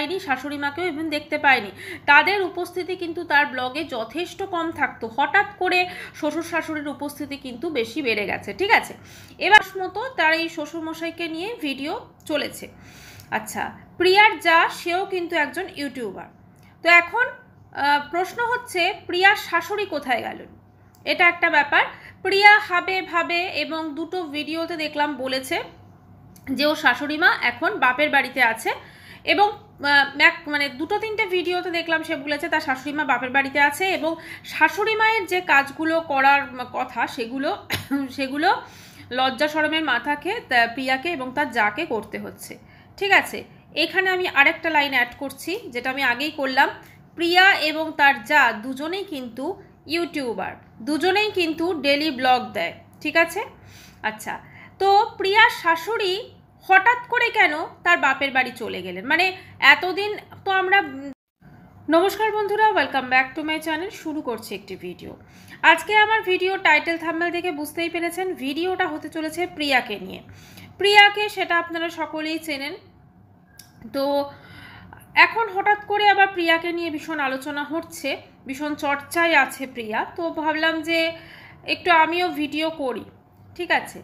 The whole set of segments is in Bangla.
পাইনি, শাশুড়ি মাকেও ইভেন দেখতে পাইনি। তাদের উপস্থিতি কিন্তু তার ব্লগে যথেষ্ট কম থাকতো, হঠাৎ করে শ্বশুর শাশুড়ির উপস্থিতি কিন্তু বেশি বেড়ে গেছে। ঠিক আছে, এবার মতো তার এই শ্বশুরমশাইকে নিয়ে ভিডিও চলেছে। আচ্ছা, প্রিয়ার যা সেও কিন্তু একজন ইউটিউবার। তো এখন প্রশ্ন হচ্ছে প্রিয়ার শাশুড়ি কোথায় গেলেন, এটা একটা ব্যাপার। প্রিয়া হাবে ভাবে এবং দুটো ভিডিওতে দেখলাম বলেছে যে ও শাশুড়ি মা এখন বাপের বাড়িতে আছে, এবং মানে দুটো তিনটে ভিডিওতে দেখলাম সে বলেছে তার শাশুড়ি মা বাপের বাড়িতে আছে, এবং শাশুড়ি মায়ের যে কাজগুলো করার কথা সেগুলো লজ্জা শরমের মাথাকে প্রিয়াকে এবং তার যাকে করতে হচ্ছে। ঠিক আছে, এখানে আমি আরেকটা লাইন অ্যাড করছি, যেটা আমি আগেই করলাম। প্রিয়া এবং তার যা দুজনেই কিন্তু ইউটিউবার, দুজনেই কিন্তু ডেলি ব্লগ দেয়। ঠিক আছে, আচ্ছা, তো প্রিয়ার শাশুড়ি হঠাৎ করে কেন তার বাপের বাড়ি চলে গেলেন, মানে এতদিন তো আমরা। নমস্কার বন্ধুরা, welcome back to my channel. শুরু করছি একটি ভিডিও। আজকে আমার ভিডিও টাইটেল থাম্বনেল দেখে বুঝতেই পেরেছেন, ভিডিওটা হতে চলেছে প্রিয়াকে নিয়ে। প্রিয়াকে সেটা আপনারা সকলেই চেনেন। তো এখন হঠাৎ করে আবার প্রিয়াকে নিয়ে ভীষণ আলোচনা হচ্ছে, ভীষণ চর্চায় আছে প্রিয়া। তো ভাবলাম যে একটু আমিও ভিডিও করি। ঠিক আছে,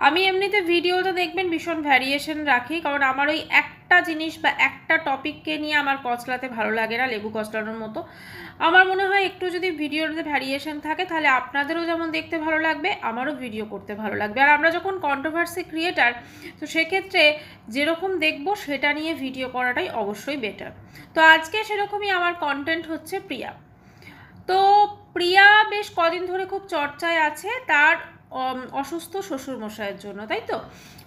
আমি এমনিতে ভিডিওটা দেখবেন ভীষণ ভ্যারিয়েশন রাখি, কারণ আমার ওই একটা জিনিস বা একটা টপিককে নিয়ে আমার কচলাতে ভালো লাগে না, লেবু কচলানোর মতো। আমার মনে হয় একটু যদি ভিডিওতে ভ্যারিয়েশন থাকে তাহলে আপনাদেরও যেমন দেখতে ভালো লাগবে, আমারও ভিডিও করতে ভালো লাগবে। আর আমরা যখন কন্ট্রোভার্সি ক্রিয়েটার, তো সেক্ষেত্রে যেরকম দেখব সেটা নিয়ে ভিডিও করাটাই অবশ্যই বেটার। তো আজকে সেরকমই আমার কন্টেন্ট হচ্ছে প্রিয়া। তো প্রিয়া বেশ কদিন ধরে খুব চর্চায় আছে তার অসুস্থ শ্বশুরমশাইয়ের জন্য, তাই তো?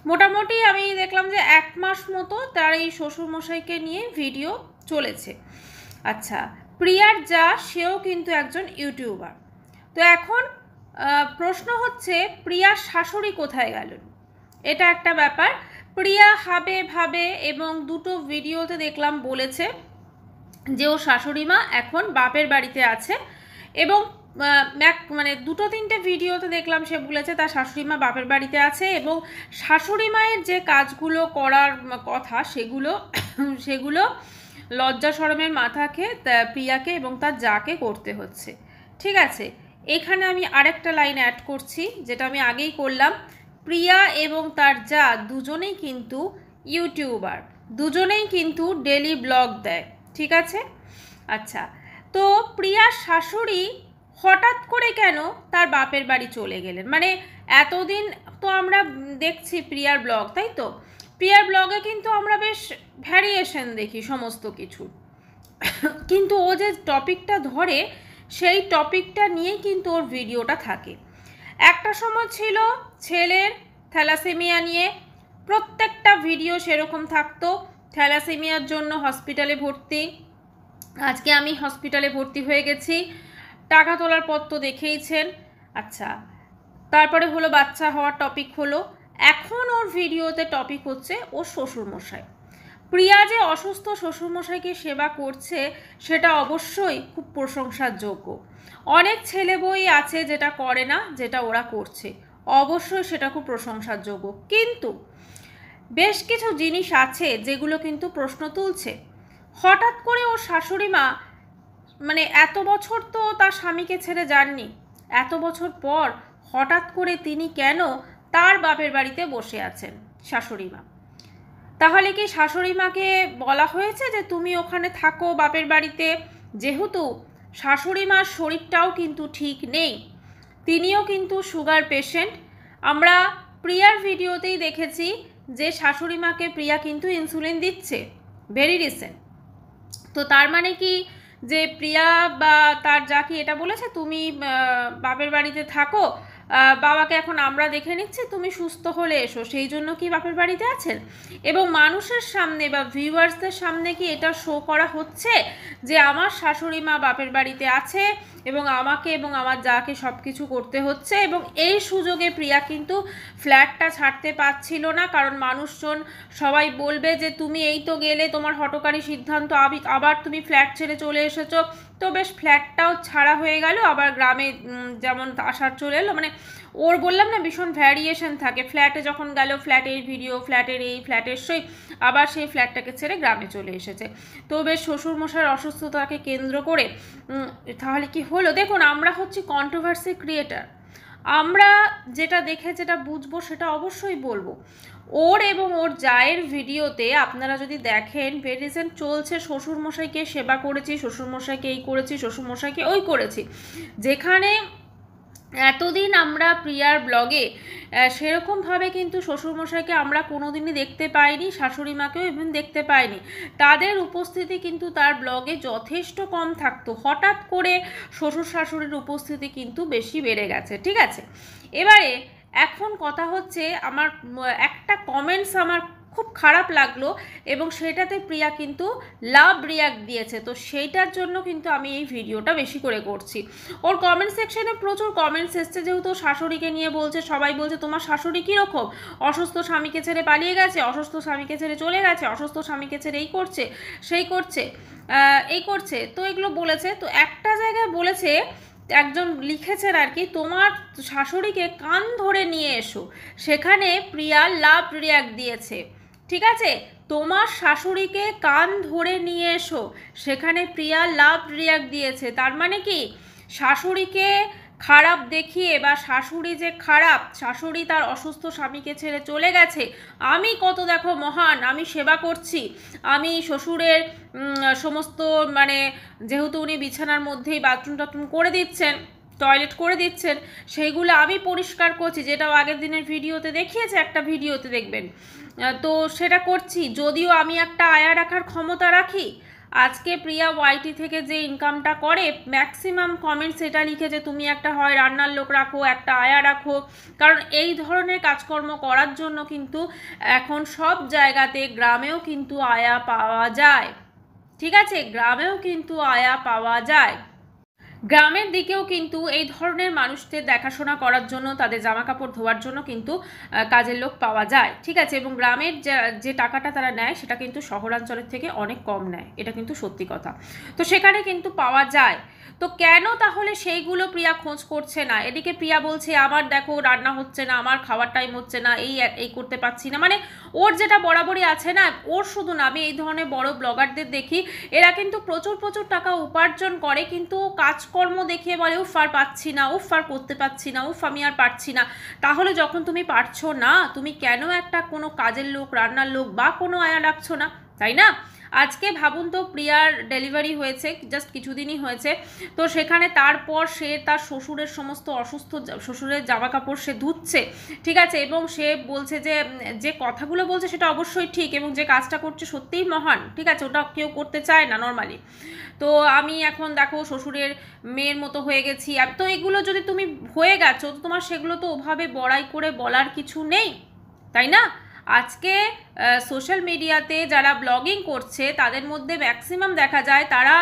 মোটামুটি আমি দেখলাম যে 1 মাস মতো তার এই শ্বশুরমশাইকে নিয়ে ভিডিও চলেছে। আচ্ছা, প্রিয়ার যা সেও কিন্তু একজন ইউটিউবার। তো এখন প্রশ্ন হচ্ছে প্রিয়ার শাশুড়ি কোথায় গেলেন, এটা একটা ব্যাপার। প্রিয়া হাবে ভাবে এবং দুটো ভিডিওতে দেখলাম বলেছে যে ও শাশুড়ি মা এখন বাপের বাড়িতে আছে, এবং মানে দুটো তিনটে ভিডিওতে দেখলাম সে বলেছে তার শাশুড়ি মা বাপের বাড়িতে আছে, এবং শাশুড়ি মায়ের যে কাজগুলো করার কথা সেগুলো লজ্জা শরমের মাথাকে প্রিয়াকে এবং তার যাকে করতে হচ্ছে। ঠিক আছে, এখানে আমি আরেকটা লাইন অ্যাড করছি, যেটা আমি আগেই করলাম। প্রিয়া এবং তার যা দুজনেই কিন্তু ইউটিউবার, দুজনেই কিন্তু ডেলি ব্লগ দেয়। ঠিক আছে, আচ্ছা, তো প্রিয়ার শাশুড়ি হঠাৎ করে কেন তার বাপের বাড়ি চলে গেলেন, মানে এতদিন তো আমরা দেখছি প্রিয়ার ব্লগ, তাই তো? প্রিয়ার ব্লগে কিন্তু আমরা বেশ ভ্যারিয়েশন দেখি সমস্ত কিছু, কিন্তু ও যে টপিকটা ধরে সেই টপিকটা নিয়েই কিন্তু ওর ভিডিওটা থাকে। একটা সময় ছিল ছেলের থ্যালাসেমিয়া নিয়ে, প্রত্যেকটা ভিডিও সেরকম থাকতো, থ্যালাসেমিয়ার জন্য হসপিটালে ভর্তি, আজকে আমি হসপিটালে ভর্তি হয়ে গেছি, টাকা তোলার পর তো দেখেইছেন। আচ্ছা, তারপরে হলো বাচ্চা হওয়ার টপিক হলো, এখন ওর ভিডিওতে টপিক হচ্ছে ওর শ্বশুরমশাই। প্রিয়া যে অসুস্থ শ্বশুরমশাইকে সেবা করছে সেটা অবশ্যই খুব প্রশংসার যোগ্য। অনেক ছেলে বই আছে যেটা করে না, যেটা ওরা করছে, অবশ্যই সেটা খুব প্রশংসার যোগ্য। কিন্তু বেশ কিছু জিনিস আছে যেগুলো কিন্তু প্রশ্ন তুলছে। হঠাৎ করে ওর শাশুড়ি মা, মানে এত বছর তো তার স্বামীকে ছেড়ে যাননি, এত বছর পর হঠাৎ করে তিনি কেন তার বাপের বাড়িতে বসে আছেন শাশুড়ি মা? তাহলে কি শাশুড়ি মাকে বলা হয়েছে যে তুমি ওখানে থাকো বাপের বাড়িতে? যেহেতু শাশুড়ি মার শরীরটাও কিন্তু ঠিক নেই, তিনিও কিন্তু সুগার পেশেন্ট। আমরা প্রিয়ার ভিডিওতেই দেখেছি যে শাশুড়ি মাকে প্রিয়া কিন্তু ইনসুলিন দিচ্ছে, ভেরি রিসেন্ট। তো তার মানে কি যে প্রিয়া বা তার যাকে এটা বলেছে তুমি বাপের বাড়িতে থাকো, বাবাকে এখন আমরা দেখে নিচ্ছি, তুমি সুস্থ হলে এসো, সেই জন্য কি বাপের বাড়িতে আছেন? এবং মানুষের সামনে বা ভিউয়ার্সদের সামনে কি এটা শো করা হচ্ছে যে আমার শাশুড়ি মা বাপের বাড়িতে আছে এবং আমাকে এবং আমার যাকে সব কিছু করতে হচ্ছে? এবং এই সুযোগে প্রিয়া কিন্তু ফ্ল্যাটটা ছাড়তে পারছিল না, কারণ মানুষজন সবাই বলবে যে তুমি এই তো গেলে, তোমার হঠকারী সিদ্ধান্ত, আবার তুমি ফ্ল্যাট ছেড়ে চলে এসেছো। তো বেশ ফ্ল্যাটটাও ছাড়া হয়ে গেল, আবার গ্রামে যেমন আসার চলে এলো, মানে ওর বললাম না ভীষণ ভ্যারিয়েশন থাকে, ফ্ল্যাটে যখন গেল ফ্ল্যাটের ভিডিও, ফ্ল্যাটের এই ফ্ল্যাটের সেই, আবার সেই ফ্ল্যাটটাকে ছেড়ে গ্রামে চলে এসেছে। তো বেশ শ্বশুরমশাইয়ের অসুস্থতাকে কেন্দ্র করে তাহলে কি হলো, দেখুন আমরা হচ্ছি কন্ট্রোভার্সি ক্রিয়েটার, আমরা যেটা দেখে যেটা বুঝবো সেটা অবশ্যই বলবো। ওর এবং ওর জায়ের ভিডিওতে আপনারা যদি দেখেন রিসেন্ট চলছে শ্বশুরমশাইকে সেবা করেছি, শ্বশুরমশাইকে এই করেছি, শ্বশুরমশাইকে ওই করেছি, যেখানে এতদিন আমরা প্রিয়ার ব্লগে সেরকমভাবে কিন্তু শ্বশুরমশাইকে আমরা কোনোদিনই দেখতে পাইনি, শাশুড়ি মাকেও ইভেন দেখতে পাইনি, তাদের উপস্থিতি কিন্তু তার ব্লগে যথেষ্ট কম থাকতো। হঠাৎ করে শ্বশুর শাশুড়ির উপস্থিতি কিন্তু বেশি বেড়ে গেছে, ঠিক আছে। এবারে এখন কথা হচ্ছে, আমার একটা কমেন্টস আমার খুব খারাপ লাগলো এবং সেটাতে প্রিয়া কিন্তু লাভ রিয়াক্ট দিয়েছে, তো সেইটার জন্য কিন্তু আমি এই ভিডিওটা বেশি করে করছি। ওর কমেন্ট সেকশনে প্রচুর কমেন্টস এসছে, যেহেতু শাশুড়িকে নিয়ে বলছে, সবাই বলছে তোমার শাশুড়ি কীরকম, অসুস্থ স্বামীকে ছেড়ে পালিয়ে গেছে, অসুস্থ স্বামীকে ছেড়ে চলে গেছে, অসুস্থ স্বামীকে ছেড়ে এই করছে সেই করছে এই করছে, তো এগুলো বলেছে। তো একটা জায়গায় বলেছে, একজন লিখেছেন আর কি, তোমার শাশুড়িকে কান ধরে নিয়ে এসো, সেখানে প্রিয়া লাভ রিয়াক্ট দিয়েছে, ঠিক আছে। তোমার শাশুড়িকে কান ধরে নিয়ে এসো, সেখানে প্রিয়া লাভ রিয়াক্ট দিয়েছে, তার মানে কি শাশুড়িকে খারাপ দেখিয়ে বা শাশুড়ি যে খারাপ, শাশুড়ি তার অসুস্থ স্বামীকে ছেড়ে চলে গেছে, আমি কত দেখো মহান, আমি সেবা করছি, আমি শ্বশুরের সমস্ত মানে যেহেতু উনি বিছানার মধ্যেই বাথরুম টাথরুম করে দিচ্ছেন, টয়লেট করে দিচ্ছেন, সেইগুলো আমি পরিষ্কার করছি, যেটাও আগের দিনের ভিডিওতে দেখিয়েছে, একটা ভিডিওতে দেখবেন, তো সেটা করছি, যদিও আমি একটা আয়া রাখার ক্ষমতা রাখি। আজকে প্রিয়া ওয়াইটি থেকে যে ইনকামটা করে ম্যাক্সিমাম কমেন্ট সেটা লিখে যে তুমি একটা হয় রান্নার লোক রাখো, একটা আয়া রাখো, কারণ এই ধরনের কাজকর্ম করার জন্য কিন্তু এখন সব জায়গাতে গ্রামেও কিন্তু আয়া পাওয়া যায়, ঠিক আছে, গ্রামেও কিন্তু আয়া পাওয়া যায়, গ্রামের দিকেও কিন্তু এই ধরনের মানুষদের দেখাশোনা করার জন্য, তাদের জামা কাপড় ধোয়ার জন্য কিন্তু কাজের লোক পাওয়া যায়, ঠিক আছে। এবং গ্রামের যে টাকাটা তারা নেয় সেটা কিন্তু শহরাঞ্চলের থেকে অনেক কম নেয়, এটা কিন্তু সত্যি কথা, তো সেখানে কিন্তু পাওয়া যায়। তো কেন তাহলে সেইগুলো প্রিয়া খোঁজ করছে না? এদিকে প্রিয়া বলছে আমার দেখো রান্না হচ্ছে না, আমার খাওয়ার টাইম হচ্ছে না, এই করতে পারছি না, মানে ওর যেটা বরাবরই আছে না, ওর শুধু না, আমি এই ধরনের বড় ব্লগারদের দেখি এরা কিন্তু প্রচুর প্রচুর টাকা উপার্জন করে, কিন্তু কাজকর্ম দেখিয়ে বলে উফ আর পাচ্ছি না, উফ আর করতে পারছি না, উফ আমি আর পারছি না। তাহলে যখন তুমি পারছো না, তুমি কেন একটা কোনো কাজের লোক, রান্নার লোক বা কোনো আয়া রাখছো না, তাই না? আজকে ভাবুন তো, প্রিয়ার ডেলিভারি হয়েছে জাস্ট কিছুদিনই হয়েছে, তো সেখানে তারপর সে তার শ্বশুরের সমস্ত অসুস্থ শ্বশুরের জামা কাপড় সে ধুচ্ছে, ঠিক আছে, এবং সে বলছে যে কথাগুলো বলছে সেটা অবশ্যই ঠিক, এবং যে কাজটা করছে সত্যিই মহান, ঠিক আছে, ওটা কেউ করতে চায় না নর্মালি। তো আমি এখন দেখো শ্বশুরের মেয়ের মতো হয়ে গেছি, আর তো এগুলো যদি তুমি হয়ে গেছো, তো তোমার সেগুলো তো ওভাবে বড়াই করে বলার কিছু নেই, তাই না? আজকে সোশ্যাল মিডিয়াতে যারা ব্লগিং করছে তাদের মধ্যে ম্যাক্সিমাম দেখা যায় তারা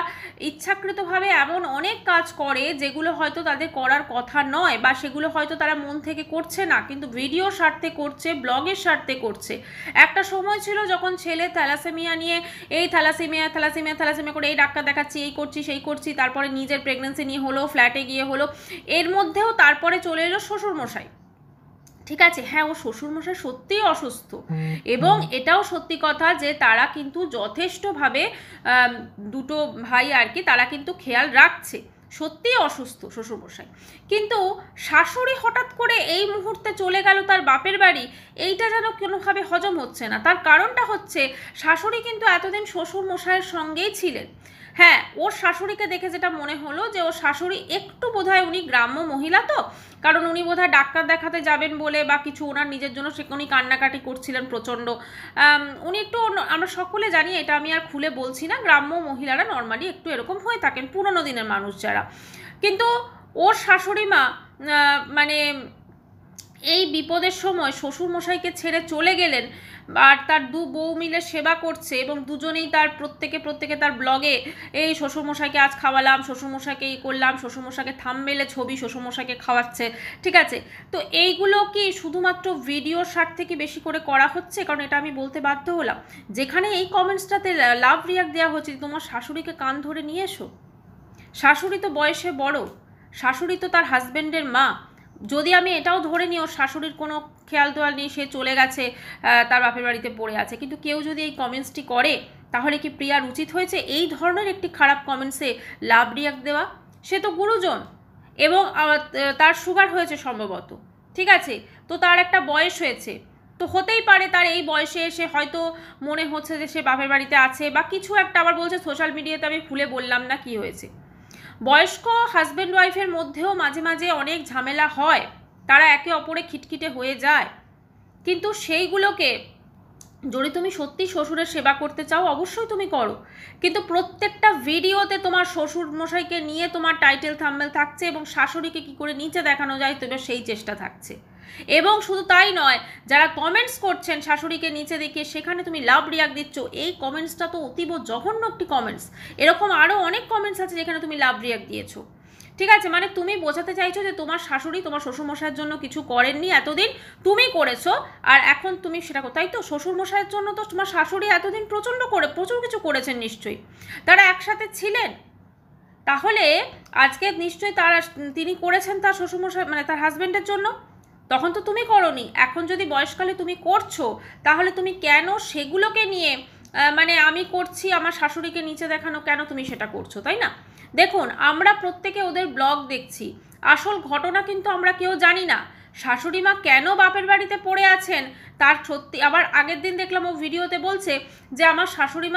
ইচ্ছাকৃতভাবে এমন অনেক কাজ করে যেগুলো হয়তো তাদের করার কথা নয়, বা সেগুলো হয়তো তারা মন থেকে করছে না, কিন্তু ভিডিওর স্বার্থে করছে, ব্লগের স্বার্থে করছে। একটা সময় ছিল যখন ছেলে থ্যালাসেমিয়া নিয়ে এই থ্যালাসেমিয়া করে এই ডাক্তার দেখাচ্ছি, এই করছি সেই করছি, তারপরে নিজের প্রেগনেন্সি নিয়ে হলো, ফ্ল্যাটে গিয়ে হলো, এর মধ্যেও তারপরে চলে এলো শ্বশুরমশাই, ঠিক আছে। হ্যাঁ, ও শ্বশুরমশাই সত্যিই অসুস্থ, এবং এটাও সত্যি কথা যে তারা কিন্তু যথেষ্টভাবে দুটো ভাই আর কি, তারা কিন্তু খেয়াল রাখছে, সত্যিই অসুস্থ শ্বশুরমশাই, কিন্তু শাশুড়ি হঠাৎ করে এই মুহূর্তে চলে গেল তার বাপের বাড়ি, এইটা যেন কোনোভাবে হজম হচ্ছে না। তার কারণটা হচ্ছে শাশুড়ি কিন্তু এতদিন শ্বশুরমশাইয়ের সঙ্গেই ছিলেন। হ্যাঁ, ওর শাশুড়িকে দেখে যেটা মনে হলো যে ওর শাশুড়ি একটু বোধহয়, উনি গ্রাম্য মহিলা তো, কারণ উনি বোধহয় ডাক্তার দেখাতে যাবেন বলে বা কিছু ওনার নিজের জন্য সে উনি কান্নাকাটি করছিলেন প্রচণ্ড, উনি একটু, আমরা সকলে জানি, এটা আমি আর খুলে বলছি না, গ্রাম্য মহিলারা নর্মালি একটু এরকম হয়ে থাকেন, পুরনো দিনের মানুষ যারা, কিন্তু ওর শাশুড়ি মা মানে এই বিপদের সময় শ্বশুরমশাইকে ছেড়ে চলে গেলেন, আর তার দু বউ মিলে সেবা করছে, এবং দুজনেই তার প্রত্যেকে তার ব্লগে এই শ্বশুরমশাইকে আজ খাওয়ালাম, শ্বশুরমশাইকে এই করলাম, শ্বশুরমশাইকে থাম্বনেলে ছবি, শ্বশুরমশাইকে খাওয়াচ্ছে, ঠিক আছে। তো এইগুলো কি শুধুমাত্র ভিডিওর স্বার্থে কি বেশি করে করা হচ্ছে? কারণ এটা আমি বলতে বাধ্য হলাম, যেখানে এই কমেন্টসটাতে লাভ রিয়াক্ট দেওয়া হচ্ছে তোমার শাশুড়িকে কান ধরে নিয়ে এসো, শাশুড়ি তো বয়সে বড়, শাশুড়ি তো তার হাজব্যান্ডের মা, যদি আমি এটাও ধরে নিই ওর শাশুড়ির কোনো খেয়াল তোয়াল নেই, সে চলে গেছে, তার বাপের বাড়িতে পড়ে আছে, কিন্তু কেউ যদি এই কমেন্টসটি করে, তাহলে কি প্রিয়ার উচিত হয়েছে এই ধরনের একটি খারাপ কমেন্টসে লাভ রিয়াক্ট দেওয়া? সে তো গুরুজন এবং তার সুগার হয়েছে সম্ভবত, ঠিক আছে, তো তার একটা বয়স হয়েছে, তো হতেই পারে তার এই বয়সে এসে হয়তো মনে হচ্ছে যে সে বাপের বাড়িতে আছে বা কিছু একটা। আবার বলছে সোশ্যাল মিডিয়াতে আমি খুলে বললাম না কি হয়েছে। বয়স্ক হাজব্যান্ড ওয়াইফের মধ্যেও মাঝে মাঝে অনেক ঝামেলা হয়, তারা একে অপরে খিটখিটে হয়ে যায়, কিন্তু সেইগুলোকে যদি তুমি সত্যি শ্বশুরের সেবা করতে চাও অবশ্যই তুমি করো, কিন্তু প্রত্যেকটা ভিডিওতে তোমার শ্বশুর মশাইকে নিয়ে তোমার টাইটেল থাম্বনেল থাকছে এবং শাশুড়িকে কি করে নিচে দেখানো যায় তোমার সেই চেষ্টা থাকছে। এবং শুধু তাই নয়, যারা কমেন্টস করছেন শাশুড়িকে নিচে দেখিয়ে সেখানে তুমি লাভ রিয়াক্ট দিচ্ছ, এই কমেন্টসটা তো অতীব জঘন্য একটি কমেন্টস। এরকম আরও অনেক কমেন্টস আছে যেখানে তুমি লাভ রিয়াক্ট দিয়েছো, ঠিক আছে, মানে তুমি বোঝাতে চাইছো যে তোমার শাশুড়ি তোমার শ্বশুরমশাইয়ের জন্য কিছু করেননি এতদিন, তুমি করেছো, আর এখন তুমি সেটা তাই তো শ্বশুরমশাইয়ের জন্য তো তোমার শাশুড়ি এতদিন প্রচুর কিছু করেছেন নিশ্চয়ই, তারা একসাথে ছিলেন, তাহলে আজকে নিশ্চয়ই তিনি করেছেন তার শ্বশুরমশাই মানে তার হাজবেন্ডের জন্য, তখন তো তুমি করোনি। এখন যদি বয়সকালে তুমি করছো, তাহলে তুমি কেন সেগুলোকে নিয়ে মানে আমি করছি আমার শাশুড়িকে নিচে দেখানো, কেন তুমি সেটা করছো, তাই না? দেখুন, আমরা প্রত্যেকে ওদের ব্লগ দেখছি, আসল ঘটনা কিন্তু আমরা কেউ জানি না। শাশুড়ি মা কেন বাপের বাড়িতে পড়ে আছেন তার সত্যি, আবার আগের দিন দেখলাম ও ভিডিওতে বলছে যে আমার শাশুড়ি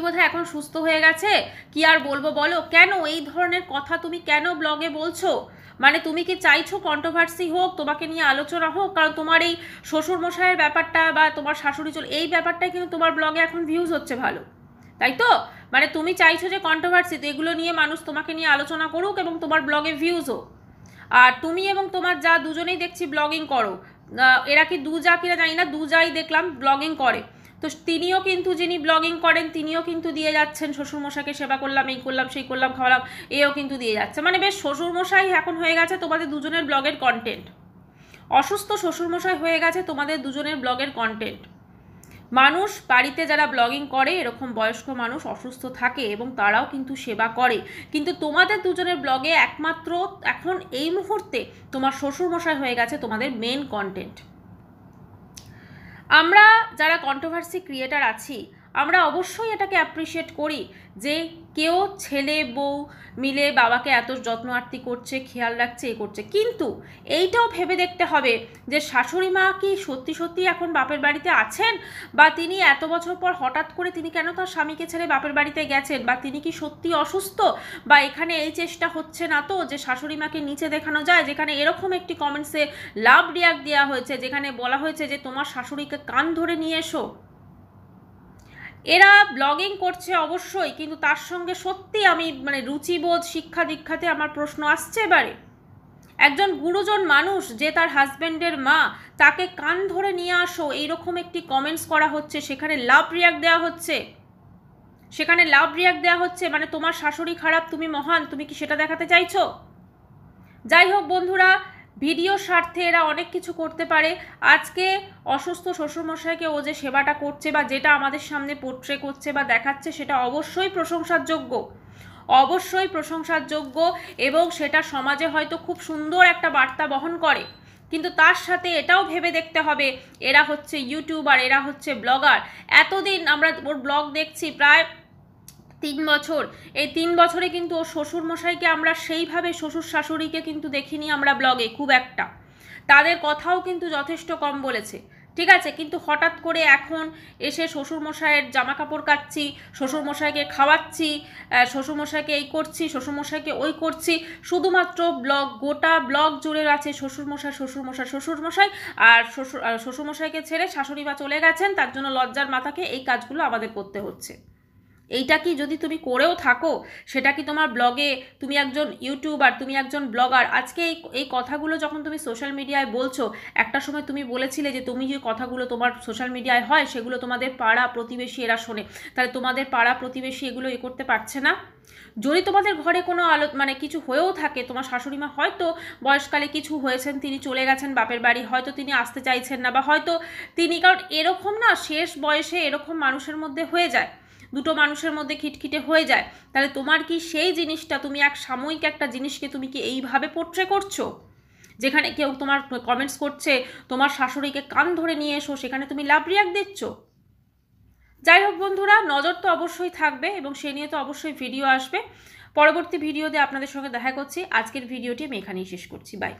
বোধহয় এখন সুস্থ হয়ে গেছে, কি আর বলবো বলো। কেন এই ধরনের কথা তুমি কেন ব্লগে বলছো? মানে তুমি কি চাইছো কন্ট্রোভার্সি হোক, তোমাকে নিয়ে আলোচনা হোক? কারণ তোমার এই শ্বশুরমশাইয়ের ব্যাপারটা বা তোমার শাশুড়ি এই ব্যাপারটাই কিন্তু তোমার ব্লগে এখন ভিউজ হচ্ছে ভালো, তাই তো? মানে তুমি চাইছো যে কন্ট্রোভার্সি, তো এগুলো নিয়ে মানুষ তোমাকে নিয়ে আলোচনা করুক এবং তোমার ব্লগে ভিউজ হোক। আর তুমি এবং তোমার যা দুজনেই দেখছি ব্লগিং করো, এরা কি দু যা কিনা জানি না, দু যাই দেখলাম ব্লগিং করে, তো তিনিও কিন্তু যিনি ব্লগিং করেন তিনিও কিন্তু দিয়ে যাচ্ছেন শ্বশুরমশাইকে সেবা করলাম, এই করলাম, সেই করলাম, খাওয়ালাম, এও কিন্তু দিয়ে যাচ্ছে। মানে বেশ শ্বশুরমশাই এখন হয়ে গেছে তোমাদের দুজনের ব্লগের কন্টেন্ট, অসুস্থ শ্বশুরমশাই হয়ে গেছে তোমাদের দুজনের ব্লগের কন্টেন্ট। মানুষ বাড়িতে যারা ব্লগিং করে এরকম বয়স্ক মানুষ অসুস্থ থাকে এবং তারাও কিন্তু সেবা করে, কিন্তু তোমাদের দুজনের ব্লগে একমাত্র এখন এই মুহূর্তে তোমার শ্বশুরমশাই হয়ে গেছে তোমাদের মেন কন্টেন্ট। আমরা যারা কন্ট্রোভার্সি ক্রিয়েটার আছি আমরা অবশ্যই এটাকে অ্যাপ্রিসিয়েট করি যে কেউ ছেলে বউ মিলে বাবাকে এত যত্ন আত্তি করছে, খেয়াল রাখছে, এ করছে, কিন্তু এইটাও ভেবে দেখতে হবে যে শাশুড়ি মা কি সত্যি সত্যি এখন বাপের বাড়িতে আছেন, বা তিনি এত বছর পর হঠাৎ করে তিনি কেন তার স্বামীকে ছেড়ে বাপের বাড়িতে গেছেন, বা তিনি কি সত্যি অসুস্থ, বা এখানে এই চেষ্টা হচ্ছে না তো যে শাশুড়ি মাকে নিচে দেখানো যায়, যেখানে এরকম একটি কমেন্টসে লাভ রিয়াক্ট দেওয়া হয়েছে যেখানে বলা হয়েছে যে তোমার শাশুড়িকে কান ধরে নিয়ে এসো। এরা ব্লগিং করছে অবশ্যই, কিন্তু তার সঙ্গে সত্যি আমি মানে রুচিবোধ শিক্ষা দীক্ষাতে আমার প্রশ্ন আসছে এবারে। একজন গুরুজন মানুষ যে তার হাজব্যান্ডের মা, তাকে কান ধরে নিয়ে আসো এইরকম একটি কমেন্টস করা হচ্ছে, সেখানে লাভ রিয়াক্ট দেওয়া হচ্ছে, মানে তোমার শাশুড়ি খারাপ, তুমি মহান, তুমি কি সেটা দেখাতে চাইছো? যাই হোক বন্ধুরা, ভিডিও স্বার্থে এরা অনেক কিছু করতে পারে। আজকে অসুস্থ শ্বশুরমশাইকে ও যে সেবাটা করছে বা যেটা আমাদের সামনে পোট্রে করছে বা দেখাচ্ছে সেটা অবশ্যই প্রশংসার যোগ্য এবং সেটা সমাজে হয়তো খুব সুন্দর একটা বার্তা বহন করে, কিন্তু তার সাথে এটাও ভেবে দেখতে হবে এরা হচ্ছে ইউটিউবার, এরা হচ্ছে ব্লগার। এতদিন আমরা ওর ব্লগ দেখছি প্রায় 3 বছর, এই 3 বছরে কিন্তু ও শ্বশুরমশাইকে আমরা সেইভাবে শ্বশুর শাশুড়িকে কিন্তু দেখিনি আমরা ব্লগে খুব একটা, তাদের কথাও কিন্তু যথেষ্ট কম বলেছে, ঠিক আছে, কিন্তু হঠাৎ করে এখন এসে শ্বশুরমশাইয়ের জামা কাপড় কাচ্ছি, শ্বশুরমশাইকে খাওয়াচ্ছি, শ্বশুরমশাইকে এই করছি, শ্বশুরমশাইকে ওই করছি, শুধুমাত্র গোটা ব্লগ জুড়ে আছে শ্বশুরমশাই, আর শ্বশুরমশাইকে ছেড়ে শাশুড়ি মা চলে গেছেন, তার জন্য লজ্জার মাথাকে এই কাজগুলো আমাদের করতে হচ্ছে। এইটা কি যদি তুমি করেও থাকো, সেটা কি তোমার ব্লগে, তুমি একজন ইউটিউবার, তুমি একজন ব্লগার, আজকে এই কথাগুলো যখন তুমি সোশ্যাল মিডিয়ায় বলছো, একটা সময় তুমি বলেছিলে যে তুমি যে কথাগুলো তোমার সোশ্যাল মিডিয়ায় হয় সেগুলো তোমাদের পাড়া প্রতিবেশী এরা শোনে, তাহলে তোমাদের পাড়া প্রতিবেশী এগুলো করতে পারছে না? যদি তোমাদের ঘরে কোনো মানে কিছু হয়েও থাকে, তোমার শাশুড়ি মা হয়তো বয়সকালে কিছু হয়েছেন, তিনি চলে গেছেন বাপের বাড়ি, হয়তো তিনি আসতে চাইছেন না, বা হয়তো তিনি, কারণ এরকম না শেষ বয়সে এরকম মানুষের মধ্যে হয়ে যায়, দুটো মানুষের মধ্যে খিটখিটে হয়ে যায়, তাহলে তোমার কি সেই জিনিসটা, তুমি এক সাময়িক একটা জিনিসকে তুমি কি এইভাবে পোট্রে করছো? যেখানে কেউ তোমার কমেন্টস করছে তোমার শাশুড়িকে কান ধরে নিয়ে এসো, সেখানে তুমি লাভ রিয়াক্ট দিচ্ছ। যাই হোক বন্ধুরা, নজর তো অবশ্যই থাকবে এবং সে নিয়ে তো অবশ্যই ভিডিও আসবে। পরবর্তী ভিডিওতে আপনাদের সঙ্গে দেখা করছি। আজকের ভিডিওটি আমি এখানেই শেষ করছি। বাই।